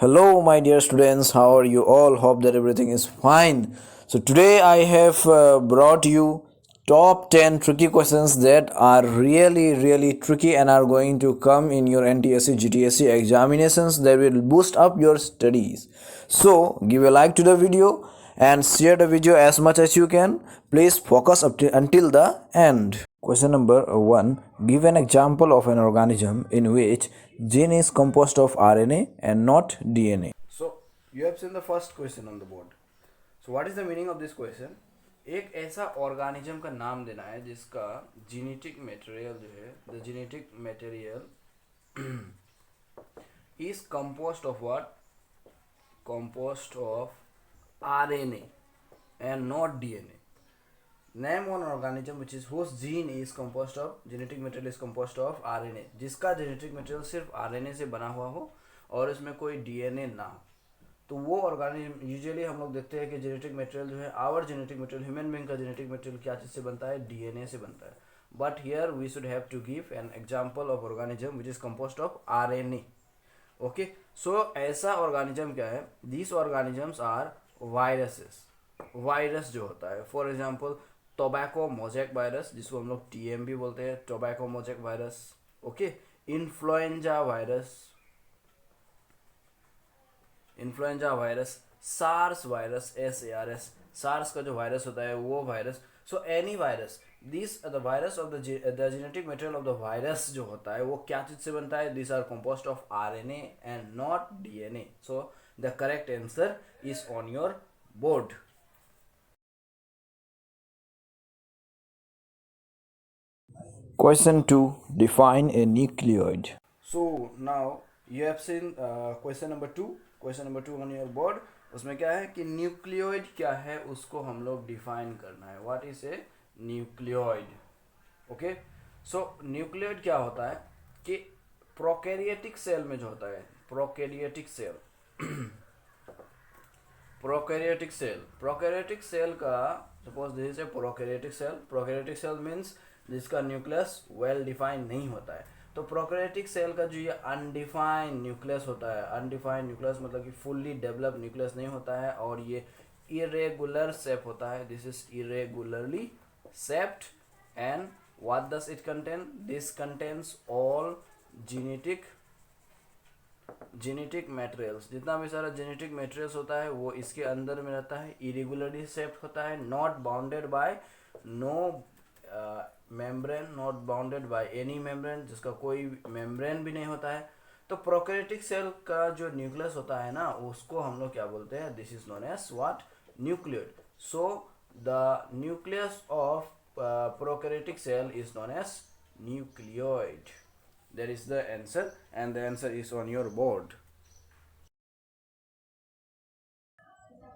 Hello, my dear students. How are you all? Hope that everything is fine. So, today I have brought you top 10 tricky questions that are really tricky and are going to come in your NTSC GTSC examinations that will boost up your studies. So, give a like to the video and share the video as much as you can. Please focus up to, until the end. Question number 1. Give an example of an organism in which gene is composed of RNA and not DNA. So, you have seen the first question on the board. So, what is the meaning of this question? एक ऐसा organism का नाम देना है जिसका genetic material जो है the genetic material is composed of what composed of RNA and not DNA. Name one organism which is whose gene is composed of genetic material is composed of RNA, जिसका genetic material सिर्फ RNA से बना हुआ हो और इसमें कोई DNA ना हो. तो वो ऑर्गेनिज्म यूजुअली हम लोग देखते हैं कि जेनेटिक मटेरियल जो है our genetic material human being का जेनेटिक मटेरियल क्या चीज़ से बनता है DNA से बनता है. But here we should have to give an example of organism which is composed of RNA. Okay, so ऐसा ऑर्गेनिज्म क्या है? This organisms are viruses. Virus जो होता है for example tobacco mosaic virus जिसको हम लोग TMV बोलते हैं, tobacco mosaic virus. Okay, influenza virus, influenza virus, SARS virus, SARS, SARS का जो वायरस होता है वो virus. So any virus, this the virus of the genetic material of the virus जो होता है वो क्या चीज से बनता है? This are composed of RNA and not DNA. So the correct answer is on your board. Question 2. Define a nucleoid. So now you have seen question number 2. Question number 2 on your board. उसमें क्या है कि nucleoid क्या है उसको हम लोग define करना है. What is A nucleoid? Okay, so nucleoid क्या होता है कि प्रोकैरियोटिक सेल में जो होता है प्रोकैरियोटिक सेल प्रोकैरियोटिक सेल का suppose this is a prokaryotic cell means जिसका न्यूक्लियस वेल डिफाइंड नहीं होता है. तो प्रोकैरियोटिक सेल का जो ये अनडिफाइंड न्यूक्लियस होता है, अनडिफाइंड न्यूक्लियस मतलब कि फुल्ली डेवलप न्यूक्लियस नहीं होता है और ये इरेगुलर शेप होता है. This is irregularly shaped and what does it contain? This contains all genetic materials. जितना भी सारा जेनेटिक मटेरियल्स होता है वो इसके अंदर में रहता है. इरेगुलरली शेप्ड होता है, not bounded by no membrane, not bounded by any membrane, जिसका कोई मेम्ब्रेन भी नहीं होता है. तो प्रोकैरियोटिक सेल का जो न्यूक्लियस होता है ना उसको हम लोग क्या बोलते हैं? This is known as what? Nucleoid. So the nucleus of prokaryotic cell is known as nucleoid. That is the answer and the answer is on your board.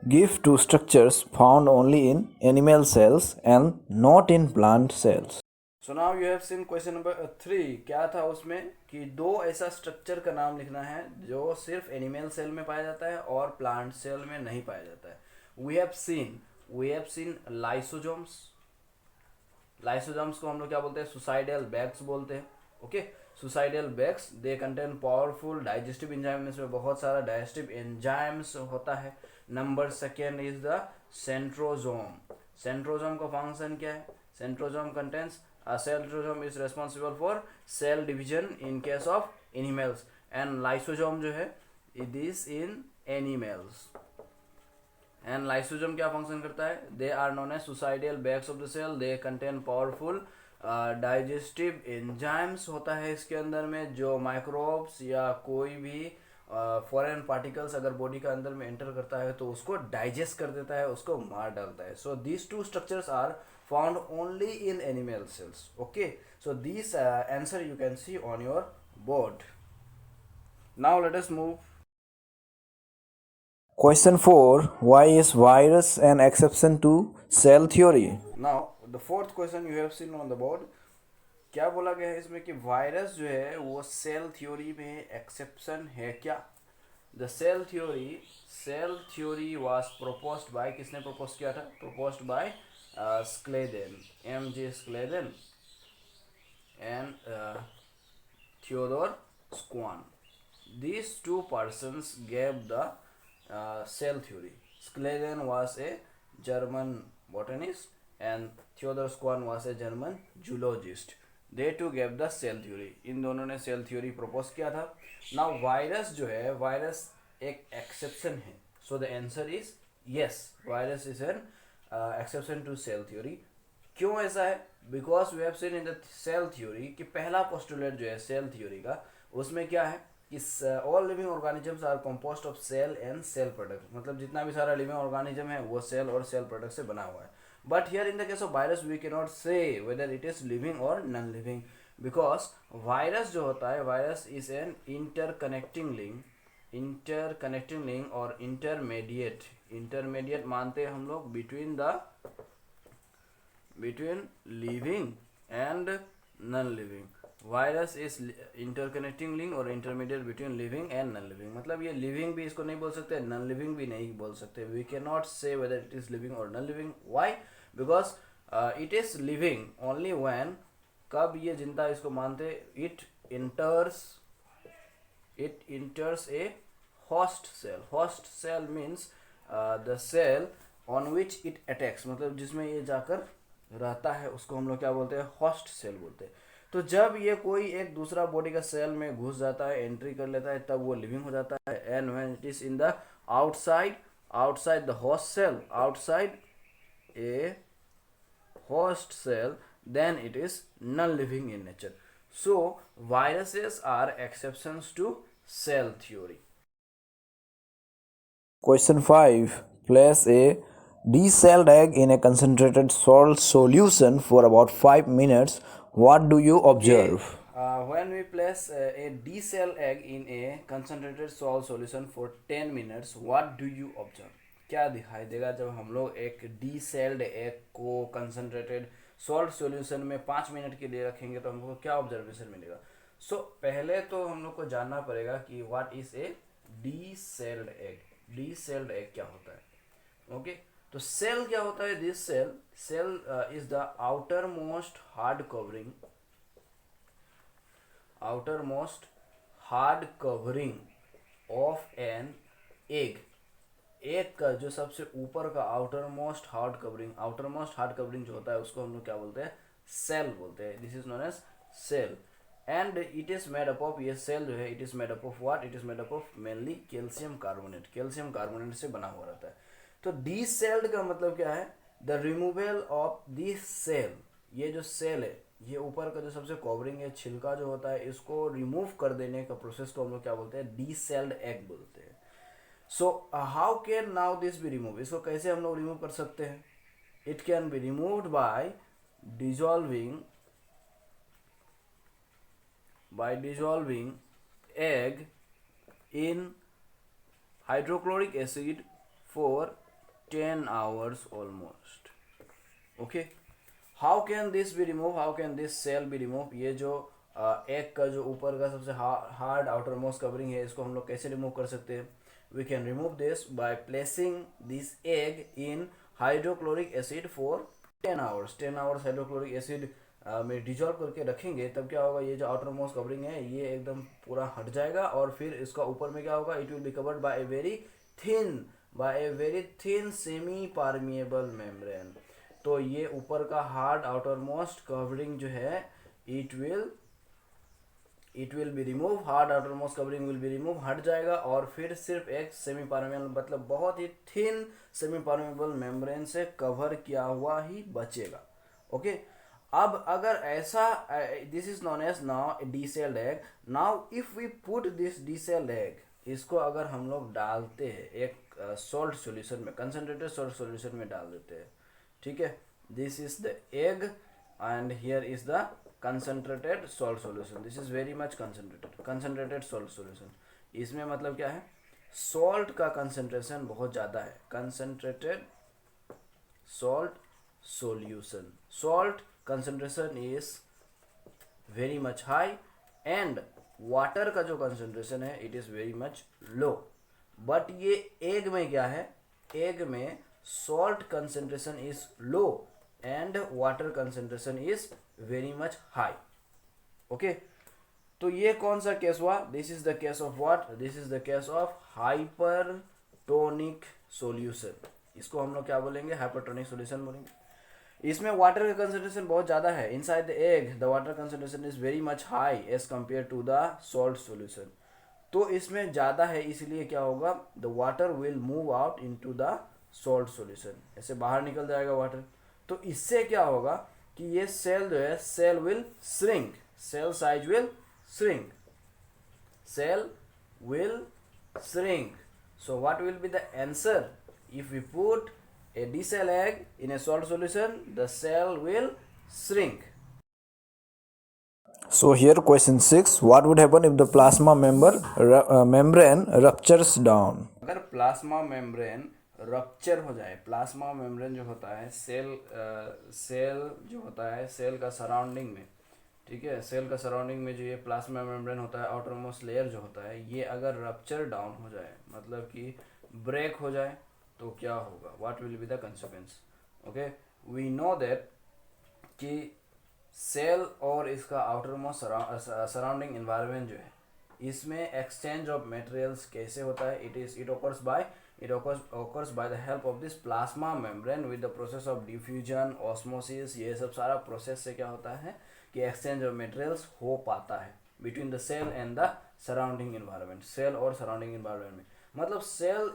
Give two structures found only in animal cells and not in plant cells. So now you have seen question number 3. क्या था उसमें कि दो ऐसा structure का नाम लिखना है जो सिर्फ एनिमल सेल में पाया जाता है और प्लांट सेल में नहीं पाया जाता है. We have seen lysosomes. Lysosomes को हम लोग क्या बोलते हैं? सुसाइडल बैग्स बोलते हैं. Okay, suicidal bags they contain powerful digestive enzyme. इसमें बहुत सारा डाइजेस्टिव एंजाइम्स होता है. Number second is the centrosome. Centrosome का फंक्शन क्या है? Centrosome contains centrosome is responsible for cell division in case of animals and lysosome जो है it is in animals. And lysosome क्या फंक्शन करता है? They are known as suicidal bags of the cell. They contain powerful digestive enzymes होता है इसके अंदर में जो माइक्रोब्स या कोई भी फॉरेन पार्टिकल्स अगर बॉडी का अंदर में एंटर करता है तो उसको डाइजेस्ट कर देता है, उसको मार डालता है. So these two structures are found only in animal cells. Okay, so this answer you can see on your board. Now let us move. Question 4. Why is virus an exception to cell theory? Now, the fourth question you have seen on the board. क्या बोला गया है इसमें कि virus जो है वो cell theory में एक्सेप्शन है क्या? The cell theory was proposed by, किसने प्रपोज किया था? Proposed by Schleiden, MJ Schleiden and Theodor Schwann. these two persons gave the cell theory. Schleiden was a German botanist and Theodor Schwann was a German zoologist. They two gave the cell theory. इन दोनों ने cell theory propose किया था. Now virus जो है, virus एक exception है. So the answer is yes, virus is an exception to cell theory. क्यों ऐसा है? Because we have seen in the cell theory कि पहला पोस्टुलेट जो है सेल थ्योरी का, उसमें क्या है कि all living organisms are composed of cell and cell product. मतलब जितना भी सारा लिविंग ऑर्गेनिज्म है वो सेल और सेल प्रोडक्ट से बना हुआ है. But here in the case of virus we can not say whether it is living और नॉन लिविंग, बिकॉज वायरस जो होता है, virus is an interconnecting link और इंटरमीडिएट मानते हैं हम लोग between living and non-living. Virus is interconnecting link और intermediate between living and non living. मतलब ये लिविंग भी इसको नहीं बोल सकते, नॉन लिविंग भी नहीं बोल सकते. We can not say whether it is living और non living. Why? Because it is living only when, कब ये जिंदा इसको मानते, it enters a host cell. Host cell means the cell on which it attacks. मतलब जिसमें ये जाकर रहता है उसको हम लोग क्या बोलते हैं? होस्ट सेल बोलते हैं. तो जब ये कोई एक दूसरा बॉडी का सेल में घुस जाता है, एंट्री कर लेता है, तब वो लिविंग हो जाता है. And when it is in the outside the host cell, outside a host cell, then it is non-living in nature. So viruses are exceptions to cell theory. Question 5. Place a decelled egg in a concentrated salt solution for about 5 minutes. What do you observe? When we place a decelled egg in a concentrated salt solution for 10 minutes, what do you observe? क्या दिखाई देगा जब हम लोग एक डीसेल्ड egg को concentrated salt solution में 5 minute के लिए रखेंगे तो हमको क्या ऑब्जर्वेशन मिलेगा? सो पहले तो हम लोग को जानना पड़ेगा कि what is a deshelled egg. Deshelled egg क्या होता है? ओके, तो सेल क्या होता है? This shell is the outermost hard covering of an egg. Egg का जो सबसे ऊपर का आउटरमोस्ट हार्ड कवरिंग जो होता है उसको हम लोग क्या बोलते हैं? सेल बोलते हैं. This is known as cell. And it is made up of, ये सेल जो है it is made up of what? It is made up of mainly calcium carbonate से बना हुआ रहता है. तो डीसेल्ड का मतलब क्या है? The removal of this cell. ये जो सेल है, ये ऊपर का जो सबसे कवरिंग है, छिलका जो होता है, इसको रिमूव कर देने का प्रोसेस को हम लोग क्या बोलते हैं? डीसेल्ड एग बोलते हैं. So how can now this be remove? इसको कैसे हम लोग रिमूव कर सकते हैं? It can be removed by dissolving egg in hydrochloric acid for 10 hours almost. Okay, how can this be removed? How can this cell be removed? ये जो egg का जो ऊपर का सबसे हार्ड आउटर मोस्ट कवरिंग है, इसको हम लोग कैसे रिमूव कर सकते हैं? We can remove this by placing this egg in hydrochloric acid for 10 hours. 10 hours hydrochloric acid में डिजॉल्व करके रखेंगे, तब क्या होगा? ये जो आउटर मोस्ट कवरिंग है ये एकदम पूरा हट जाएगा और फिर इसका ऊपर में क्या होगा? It will be covered by a very thin semi permeable membrane. तो ये ऊपर का हार्ड आउटर मोस्ट कवरिंग जो है it will be remove, hard outer most covering will be remove, हट जाएगा और फिर सिर्फ एक सेमी परमेबल, मतलब बहुत ही थिन सेमी परमेबल मेम्ब्रेन से कवर किया हुआ ही बचेगा. ओके, अब अगर ऐसा, this is known as now deshelled egg. Now if we put this deshelled egg, इसको अगर हम लोग डालते हैं एक सॉल्ट सॉल्यूशन में, कंसंट्रेटेड सॉल्ट सॉल्यूशन में डाल देते हैं. ठीक है, this is the egg and here is the concentrated salt solution. This is very much concentrated salt solution. इसमें मतलब क्या है? सॉल्ट का कंसंट्रेशन बहुत ज़्यादा है. Concentrated salt solution, salt concentration is very much high and water का जो कंसंट्रेशन है it is very much low. But ये एग में क्या है? एग में salt concentration is low and water concentration is very much high. Okay, तो ये कौन सा केस हुआ? This is the case of what? This is the case of hypertonic solution. इसको हम लोग क्या बोलेंगे? हाइपरटोनिक सॉल्यूशन बोलेंगे। इसमें वाटर का कंसंट्रेशन बहुत ज़्यादा है। Inside the egg the water concentration is very much high as compare to the salt solution. तो इसमें ज़्यादा है, इसलिए क्या होगा? The water will move out into the salt solution, ऐसे बाहर निकल जाएगा वाटर। तो इससे क्या होगा कि ये सेल जो है, cell will shrink, cell size will shrink, cell will shrink. So what will be the answer? If we put a D cell egg in a salt solution, the cell will shrink. So here question 6, what would happen if the plasma membrane ruptures down? अगर plasma membrane rupture हो जाए, plasma membrane जो होता है cell जो होता है cell का सराउंडिंग में, ठीक है, सेल का सराउंडिंग में जो ये प्लाज्मा मेम्ब्रेन होता है, आउटरमोस्ट लेयर जो होता है, ये अगर रप्चर डाउन हो जाए, मतलब कि ब्रेक हो जाए, तो क्या होगा? What will be the consequence? Okay, we know that कि सेल और इसका आउटरमोस्ट सराउंडिंग एनवायरनमेंट जो है, इसमें एक्सचेंज ऑफ मटेरियल्स कैसे होता है? It occurs by the help of this plasma membrane with the process of diffusion, osmosis, ये सब सारा प्रोसेस से क्या होता है कि एक्सचेंज ऑफ मटेरियल्स हो पाता है between the cell and the surrounding environment, cell और सराउंडिंग एनवायरनमेंट में। मतलब सेल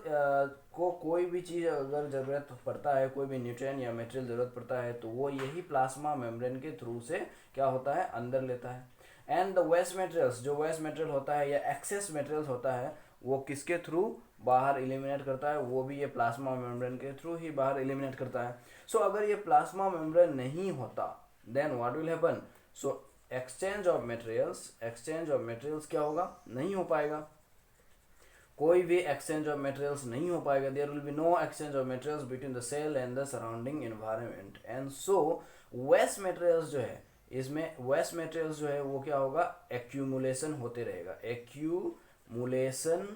को कोई भी चीज़ अगर ज़रूरत पड़ता है, कोई भी न्यूट्रिएंट या मटेरियल ज़रूरत पड़ता है, तो वो यही प्लाज्मा मेम्ब्रेन के थ्रू से क्या होता है? अंदर लेता है। एंड द वेस्ट मटेरियल्स, जो वेस्ट मटेरियल होता है या एक्सेस मटेरियल्स होता है, वो किसके थ्रू बाहर एलिमिनेट करता है? वो भी ये प्लाज्मा मेम्ब्रेन के थ्रू ही बाहर एलिमिनेट करता है। सो अगर ये प्लाज्मा मेम्ब्रेन नहीं होता, then what will happen? So exchange of materials क्या होगा? नहीं हो पाएगा, कोई भी एक्सचेंज ऑफ मटेरियल्स नहीं हो पाएगा। There will be no exchange of materials between the cell and the surrounding environment. And so waste materials जो है, इसमें वेस्ट मटेरियल्स जो है वो क्या होगा? एक्यूमुलेशन होते रहेगा, एक्यूमुलेशन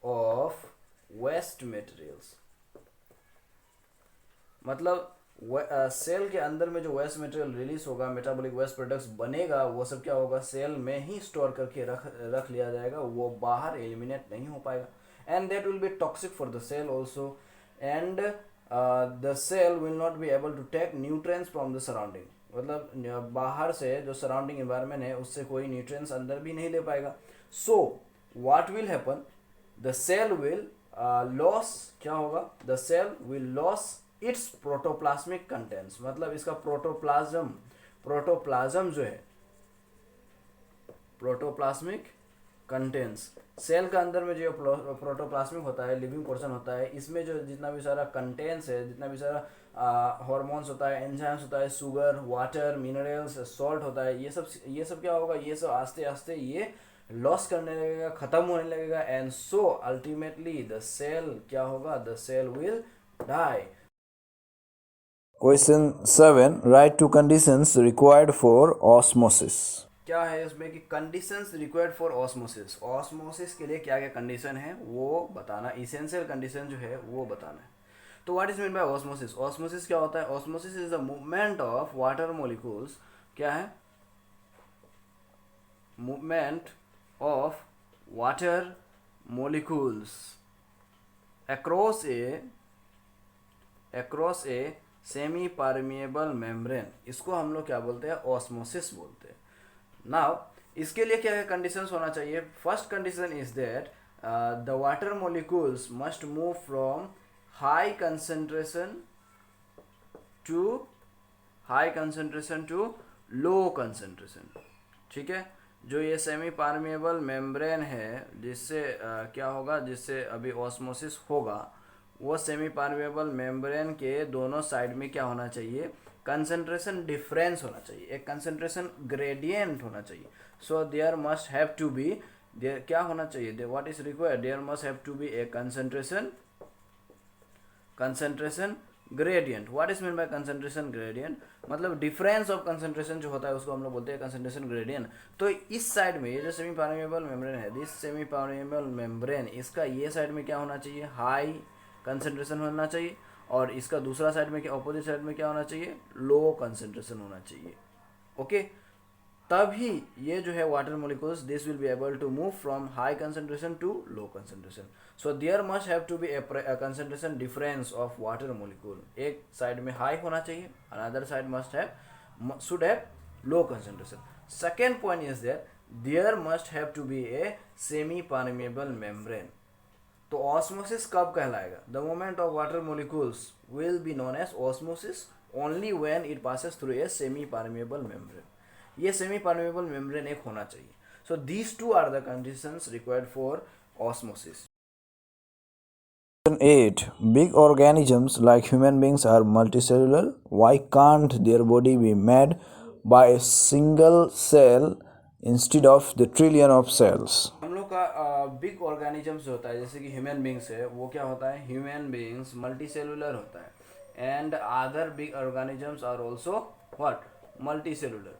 ऑफ वेस्ट मटेरियल्स। मतलब सेल के अंदर में जो वेस्ट मटेरियल रिलीज होगा, मेटाबॉलिक वेस्ट प्रोडक्ट्स बनेगा, वो सब क्या होगा? सेल में ही स्टोर करके रख लिया जाएगा, वो बाहर एलिमिनेट नहीं हो पाएगा। And that will be toxic for the cell also, and the cell will not be able to take nutrients from the surrounding. मतलब बाहर से जो सराउंडिंग एनवायरनमेंट है उससे कोई न्यूट्रिएंट्स अंदर भी नहीं ले पाएगा। So what will happen? The cell will loss, क्या होगा? The cell will loss its protoplasmic contents. मतलब इसका प्रोटोप्लाज्म जो है, प्रोटोप्लाज्मिक कंटेंट्स, सेल के अंदर में जो प्रोटोप्लाज्मिक होता है, लिविंग पोर्शन होता है, इसमें जो जितना भी सारा कंटेंट्स है, जितना भी सारा हार्मोन्स होता है, एंजाइम्स होता है, शुगर, वाटर, मिनरल्स, सॉल्ट होता है, ये सब क्या होगा? ये सब आस्ते आस्ते ये लॉस करने लगेगा, खत्म होने लगेगा। And so ultimately the cell क्या होगा? The cell will die. Question 7, write two conditions required for osmosis. क्या है इसमें कि conditions required for osmosis, osmosis के लिए क्या क्या कंडीशन है वो बताना, इसेंशियल कंडीशन जो है वो बताना है। तो what is mean bye osmosis? Osmosis क्या होता है? Osmosis is the movement of water molecules, क्या है? Movement of water molecules across a semi permeable membrane. इसको हम लोग क्या बोलते हैं? ऑस्मोसिस बोलते हैं। नाउ इसके लिए क्या है कंडीशंस होना चाहिए? First condition is that the water molecules must move from high concentration to low concentration. ठीक है, जो ये सेमी परमिएबल मेम्ब्रेन है, जिससे क्या होगा? जिससे अभी ऑस्मोसिस होगा, वो सेमी परमिएबल मेम्ब्रेन के दोनों साइड में क्या होना चाहिए? कंसंट्रेशन डिफरेंस होना चाहिए, एक कंसंट्रेशन ग्रेडियंट होना चाहिए। So there must have to be, there क्या होना चाहिए? What is required? There must have to be a concentration gradient. What is mean by concentration gradient? मतलब डिफरेंस ऑफ कंसंट्रेशन जो होता है उसको हम लोग बोलते हैं कंसंट्रेशन ग्रेडियंट। तो इस साइड में ये जो सेमी परमिएबल मेम्ब्रेन है, दिस सेमी परमिएबल मेम्ब्रेन, इसका ये साइड में क्या होना चाहिए? हाई कंसंट्रेशन होना चाहिए, और इसका दूसरा साइड में क्या, ऑपोजिट साइड में क्या होना चाहिए? लो कंसंट्रेशन होना चाहिए। ओके, तभी ये जो है water molecules this will be able to move from high concentration to low concentration. So there must have to be a concentration difference of water molecule. एक साइड में हाई होना चाहिए, another side must have should have low concentration. Second point is that there must have to be a semi permeable membrane. तो osmosis कब कहलाएगा? The moment of water molecules will be known as osmosis only when it passes through a semi permeable membrane. ये semi permeable membrane एक होना चाहिए. So these two are the conditions required for osmosis. 8. Big organisms like human beings are multicellular. Why can't their body be made by a single cell instead of the trillion of cells? हम लोग का big organisms होता है जैसे कि human beings है, वो क्या होता है? ह्यूमन बींग्स मल्टीसेलुलर होता है and other big organisms are also what? Multicellular.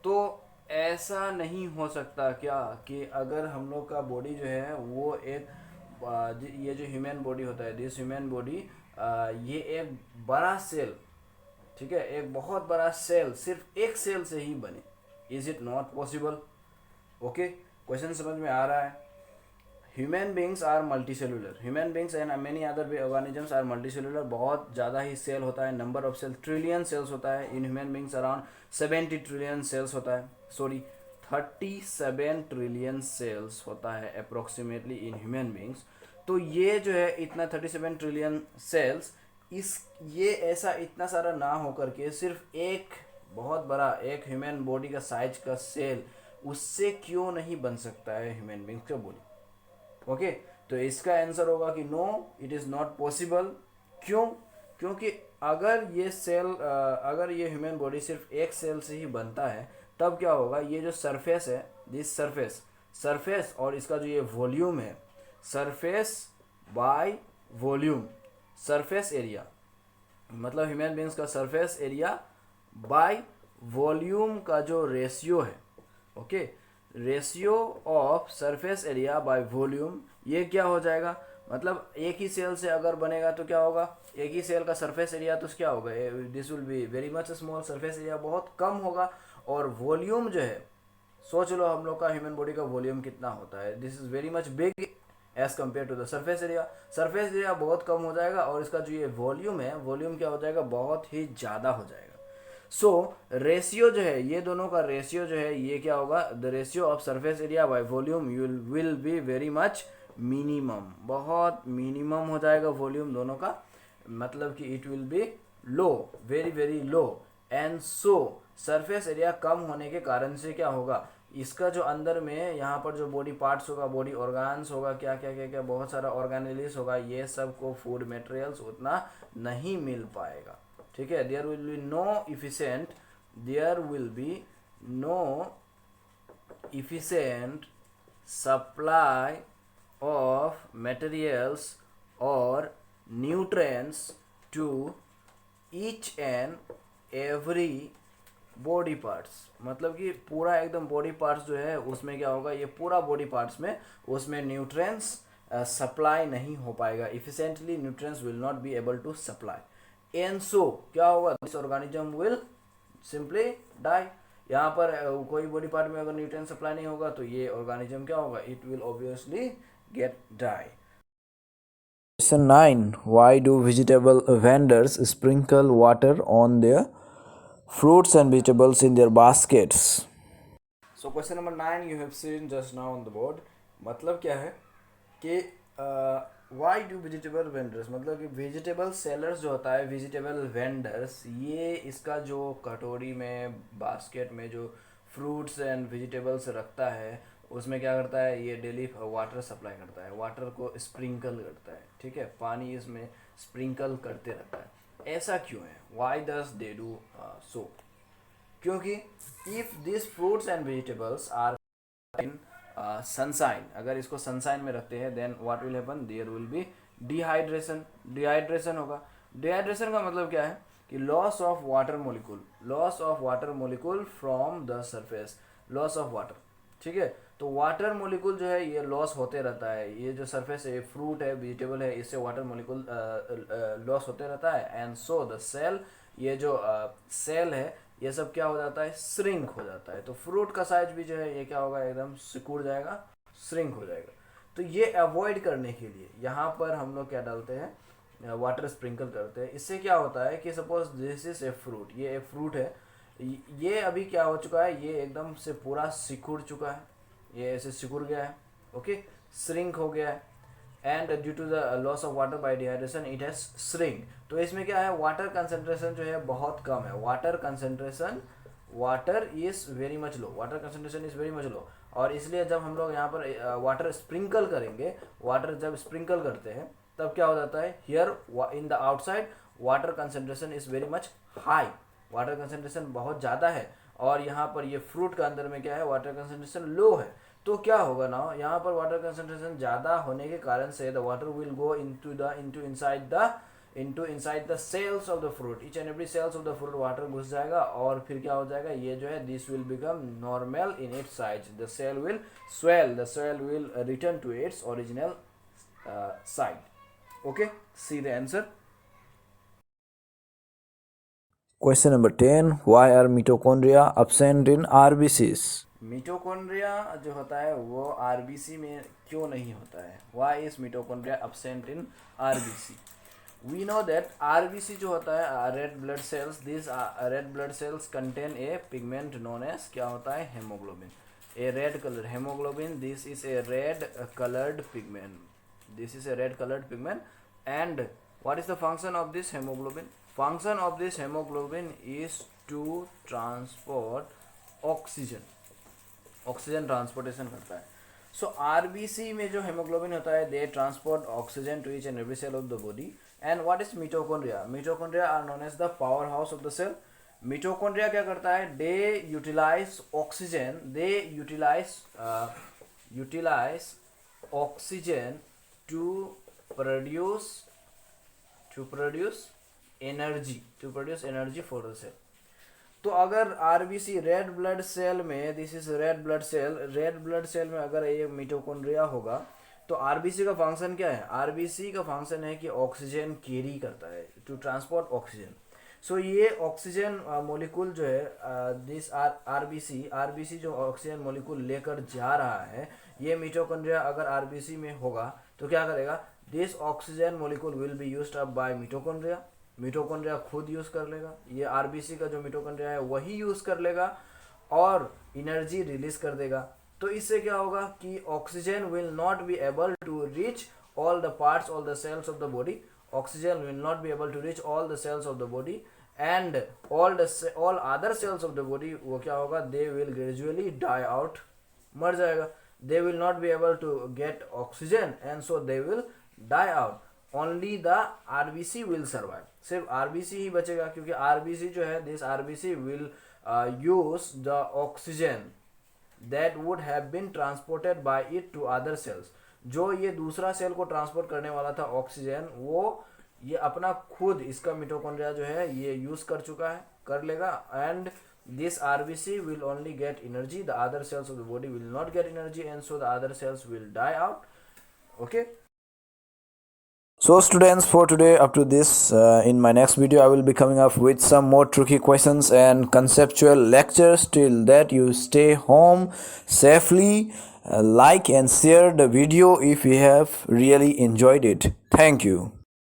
तो ऐसा नहीं हो सकता क्या कि अगर हम लोग का बॉडी जो है वो एक ये जो ह्यूमन बॉडी होता है, दिस ह्यूमन बॉडी ये एक बड़ा सेल, ठीक है, एक बहुत बड़ा सेल सिर्फ एक सेल से ही बने. Is it not possible? Okay, question समझ में आ रहा है? Human beings are multicellular. Human beings and many other organisms are multicellular. बहुत ज़्यादा ही सेल होता है, number of cell trillion cells होता है. In human beings around 70 trillion cells होता है, सॉरी 37 ट्रिलियन सेल्स होता है अप्रोक्सीमेटली इन ह्यूमन बींग्स. तो ये जो है इतना 37 ट्रिलियन सेल्स, इस ये ऐसा इतना सारा ना होकर के सिर्फ एक बहुत बड़ा एक ह्यूमन बॉडी का साइज का सेल, उससे क्यों नहीं बन सकता है ह्यूमन बींग्स का बॉडी? ओके, तो इसका आंसर होगा कि no, it is not possible. क्यों? क्योंकि अगर ये सेल अगर ये ह्यूमन बॉडी सिर्फ एक सेल से ही बनता है, तब क्या होगा? ये जो सरफेस है, दिस सरफेस और इसका जो ये वॉल्यूम है, surface by volume, surface area मतलब ह्यूमन बींग्स का सरफेस एरिया बाय वॉल्यूम का जो रेशियो है, okay, ratio of surface area by volume, ये क्या हो जाएगा? मतलब एक ही सेल से अगर बनेगा तो क्या होगा? एक ही सेल का सरफेस एरिया तो क्या होगा? This will be very much small. Surface area बहुत कम होगा और वॉल्यूम जो है, सोच लो हम लोग का ह्यूमन बॉडी का वॉल्यूम कितना होता है. This is very much big as compare to the surface area. Surface area बहुत कम हो जाएगा और इसका जो ये वॉल्यूम है, वॉल्यूम क्या हो जाएगा? बहुत ही ज़्यादा हो जाएगा. सो रेशियो जो है, ये दोनों का रेशियो जो है, ये क्या होगा? The ratio of surface area by volume will be very much minimum. बहुत मिनिमम हो जाएगा वॉल्यूम दोनों का, मतलब कि it will be low, very very low. And so surface area कम होने के कारण से क्या होगा? इसका जो अंदर में यहाँ पर जो बॉडी पार्ट्स होगा, बॉडी ऑर्गन्स होगा, क्या क्या क्या क्या बहुत सारा ऑर्गेनेलिस होगा, ये सब को फूड मटेरियल्स उतना नहीं मिल पाएगा. ठीक है, there will be no efficient supply of materials और nutrients to each and every body parts. मतलब कि पूरा एकदम बॉडी पार्ट्स जो है उसमें क्या होगा? ये पूरा बॉडी पार्ट्स में उसमें न्यूट्रिएंट्स सप्लाई नहीं हो पाएगा. Efficiently nutrients will not be able to supply. And so क्या होगा? This organism will simply die. यहाँ पर कोई बॉडी पार्ट में अगर न्यूट्रिएंट सप्लाई नहीं होगा तो ये ऑर्गेनिज्म क्या होगा? It will obviously get die. Question 9. Why do vegetable vendors sprinkle water on their fruits and vegetables in their baskets? So question number 9 you have seen just now on the board. मतलब क्या है कि why do vegetable vendors, मतलब कि vegetable sellers जो होता है, vegetable vendors, ये इसका जो कटोरी में बास्केट में जो फ्रूट्स एंड वेजिटेबल्स रखता है, उसमें क्या करता है? ये डेली वाटर सप्लाई करता है, वाटर को स्प्रिंकल करता है. ठीक है, पानी इसमें स्प्रिंकल करते रहता है. ऐसा क्यों है? Why does they do so? क्योंकि if this fruits and vegetables are in sunshine, अगर इसको सनसाइन में रखते हैं, then what will happen? There will be dehydration होगा. डिहाइड्रेशन का मतलब क्या है? कि loss of water molecule from the surface, loss of water. ठीक है, तो वाटर मोलिकुल जो है ये लॉस होते रहता है. ये जो सरफेस है, फ्रूट है, वेजिटेबल है, इससे वाटर मोलिकुल लॉस होते रहता है. एंड सो द सेल, ये जो सेल है, ये सब क्या हो जाता है, श्रिंक हो जाता है। तो फ्रूट का साइज भी जो है ये क्या होगा, एकदम सिकुड़ जाएगा, श्रिंक हो जाएगा। तो ये अवॉइड करने के लिए यहाँ पर हम लोग क्या डालते हैं, वाटर स्प्रिंकल करते हैं। इससे क्या होता है कि suppose this is a fruit, ये एक फ्रूट है, ये अभी क्या हो चुका है, ये एकदम से पूरा सिकुड़ चुका है, ये ऐसे सिकुड़ गया है, ओके, श्रिंक हो गया है, and due to the loss of water by dehydration it has shrink. तो इसमें क्या है, वाटर कंसंट्रेशन जो है बहुत कम है, water concentration, water is very much low, water concentration is very much low. और इसलिए जब हम लोग यहाँ पर वाटर स्प्रिंकल करेंगे, वाटर जब स्प्रिंकल करते हैं तब क्या हो जाता है, here in the outside water concentration is very much high, water concentration बहुत ज़्यादा है, और यहाँ पर ये फ्रूट का अंदर में क्या है, वाटर कंसंट्रेशन लो है। तो क्या होगा ना, यहाँ पर वाटर कंसंट्रेशन ज़्यादा होने के कारण से the water will go into inside the cells of the fruit, each and every cells of the fruit water घुस जाएगा, और फिर क्या हो जाएगा, ये जो है this will become normal in its size, the cell will swell, the cell will return to its original side. Okay, see the answer. Question number 10. Why are mitochondria absent in RBCs? Mitochondria जो होता है वो RBC में क्यों नहीं होता है? Why is mitochondria absent in RBC? We know that RBC जो होता है red blood cells, this red blood cells contain a pigment known as क्या होता है, haemoglobin, a red colour haemoglobin, this is a red coloured pigment, this is a red colored pigment. And what is the function of this hemoglobin? Function of this hemoglobin is to transport oxygen, oxygen transportation करता है। So RBC में जो haemoglobin होता है they transport oxygen to each and every cell of the body. And what is mitochondria? Mitochondria are known as the power house of the cell. Mitochondria क्या करता है, they utilise oxygen, they utilise oxygen to produce energy for the cell। तो अगर RBC red blood cell में, this is red blood cell में अगर ये mitochondria होगा तो आरबीसी का फंक्शन क्या है? आरबीसी का फंक्शन है कि ऑक्सीजन कैरी करता है, टू ट्रांसपोर्ट ऑक्सीजन। सो ये ऑक्सीजन मॉलिक्यूल जो है दिस आरबीसी जो ऑक्सीजन मॉलिक्यूल लेकर जा रहा है, ये मिटोकॉन्ड्रिया अगर आरबीसी में होगा तो क्या करेगा, this oxygen molecule will be used up by mitochondria, mitochondria खुद यूज कर लेगा, ये आरबीसी का जो मिटोकॉन्ड्रिया है वही यूज कर लेगा और एनर्जी रिलीज कर देगा। तो इससे क्या होगा कि oxygen will not be able to reach all the parts, all the cells of the body, oxygen will not be able to reach all the cells of the body, and all other cells of the body वो क्या होगा, they will gradually die out, मर जाएगा, they will not be able to get oxygen and so they will die out, only the RBC will survive, सिर्फ RBC ही बचेगा, क्योंकि RBC जो है this RBC will use the oxygen that would have been transported by it to other cells। जो ये दूसरा cell को transport करने वाला था ऑक्सीजन, वो ये अपना खुद इसका मिटोकॉन्ड्रिया जो है ये यूज कर चुका है, कर लेगा, and this RBC will only get energy, the other cells of the body will not get energy and so the other cells will die out. Okay, so students, for today up to this, in my next video I will be coming up with some more tricky questions and conceptual lectures. Till that, you stay home safely, like and share the video if you have really enjoyed it. Thank you.